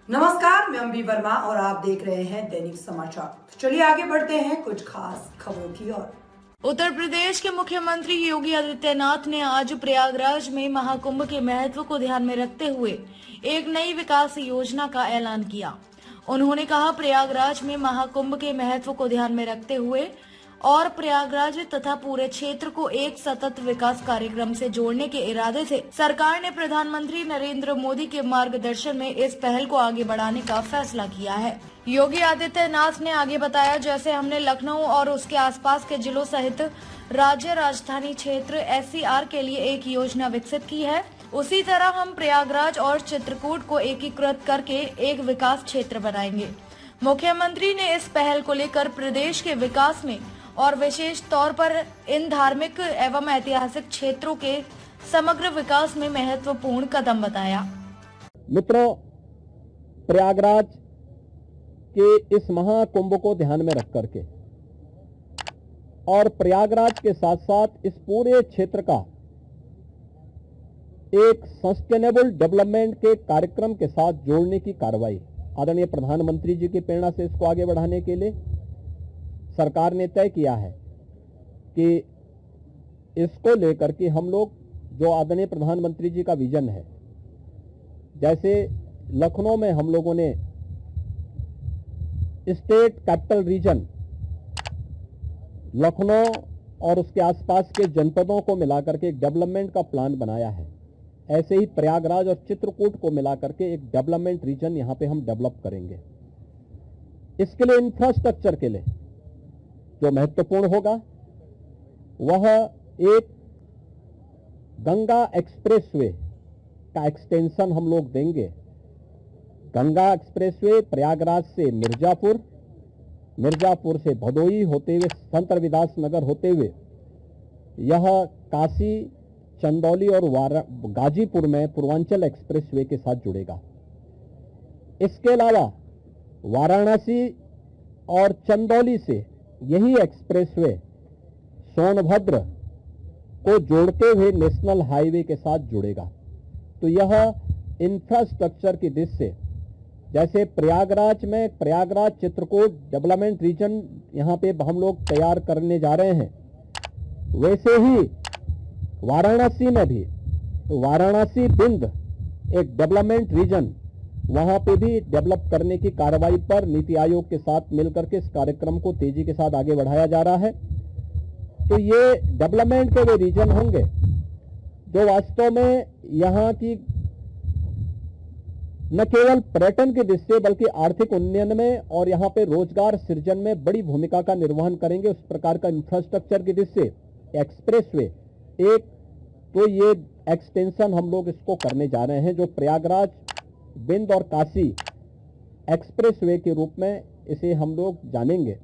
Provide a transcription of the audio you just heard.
नमस्कार, मैं अम्बी वर्मा और आप देख रहे हैं दैनिक समाचार। तो चलिए आगे बढ़ते हैं कुछ खास खबरों की ओर। उत्तर प्रदेश के मुख्यमंत्री योगी आदित्यनाथ ने आज प्रयागराज में महाकुंभ के महत्व को ध्यान में रखते हुए एक नई विकास योजना का ऐलान किया। उन्होंने कहा, प्रयागराज में महाकुंभ के महत्व को ध्यान में रखते हुए और प्रयागराज तथा पूरे क्षेत्र को एक सतत विकास कार्यक्रम से जोड़ने के इरादे से सरकार ने प्रधानमंत्री नरेंद्र मोदी के मार्गदर्शन में इस पहल को आगे बढ़ाने का फैसला किया है। योगी आदित्यनाथ ने आगे बताया, जैसे हमने लखनऊ और उसके आसपास के जिलों सहित राज्य राजधानी क्षेत्र SCR के लिए एक योजना विकसित की है, उसी तरह हम प्रयागराज और चित्रकूट को एकीकृत करके एक विकास क्षेत्र बनाएंगे। मुख्यमंत्री ने इस पहल को लेकर प्रदेश के विकास में और विशेष तौर पर इन धार्मिक एवं ऐतिहासिक क्षेत्रों के समग्र विकास में महत्वपूर्ण कदम बताया। मित्रों, प्रयागराज के इस महाकुंभ को ध्यान में रख करके और प्रयागराज के साथ साथ इस पूरे क्षेत्र का एक सस्टेनेबल डेवलपमेंट के कार्यक्रम के साथ जोड़ने की कार्रवाई आदरणीय प्रधानमंत्री जी की प्रेरणा से इसको आगे बढ़ाने के लिए सरकार ने तय किया है कि इसको लेकर के हम लोग जो आदरणीय प्रधानमंत्री जी का विजन है, जैसे लखनऊ में हम लोगों ने स्टेट कैपिटल रीजन लखनऊ और उसके आसपास के जनपदों को मिलाकर के एक डेवलपमेंट का प्लान बनाया है, ऐसे ही प्रयागराज और चित्रकूट को मिलाकर के एक डेवलपमेंट रीजन यहां पे हम डेवलप करेंगे। इसके लिए इंफ्रास्ट्रक्चर के लिए जो महत्वपूर्ण होगा वह एक गंगा एक्सप्रेसवे का एक्सटेंशन हम लोग देंगे। गंगा एक्सप्रेसवे प्रयागराज से मिर्जापुर, मिर्जापुर से भदोई होते हुए संत रविदास नगर होते हुए यह काशी, चंदौली और गाजीपुर में पूर्वांचल एक्सप्रेसवे के साथ जुड़ेगा। इसके अलावा वाराणसी और चंदौली से यही एक्सप्रेसवे सोनभद्र को जोड़ते हुए नेशनल हाईवे के साथ जुड़ेगा। तो यह इंफ्रास्ट्रक्चर की दृष्टि से जैसे प्रयागराज में प्रयागराज चित्रकूट डेवलपमेंट रीजन यहां पे हम लोग तैयार करने जा रहे हैं, वैसे ही वाराणसी में भी वाराणसी बिंद एक डेवलपमेंट रीजन वहां पे भी डेवलप करने की कार्रवाई पर नीति आयोग के साथ मिलकर के इस कार्यक्रम को तेजी के साथ आगे बढ़ाया जा रहा है। तो ये डेवलपमेंट के वे रीजन होंगे जो वास्तव में यहां की न केवल पर्यटन की दृष्टि से बल्कि आर्थिक उन्नयन में और यहां पे रोजगार सृजन में बड़ी भूमिका का निर्वहन करेंगे। उस प्रकार का इंफ्रास्ट्रक्चर की दृष्टि से एक्सप्रेसवे एक तो ये एक्सटेंशन हम लोग इसको करने जा रहे हैं जो प्रयागराज बिंद और काशी एक्सप्रेसवे के रूप में इसे हम लोग जानेंगे।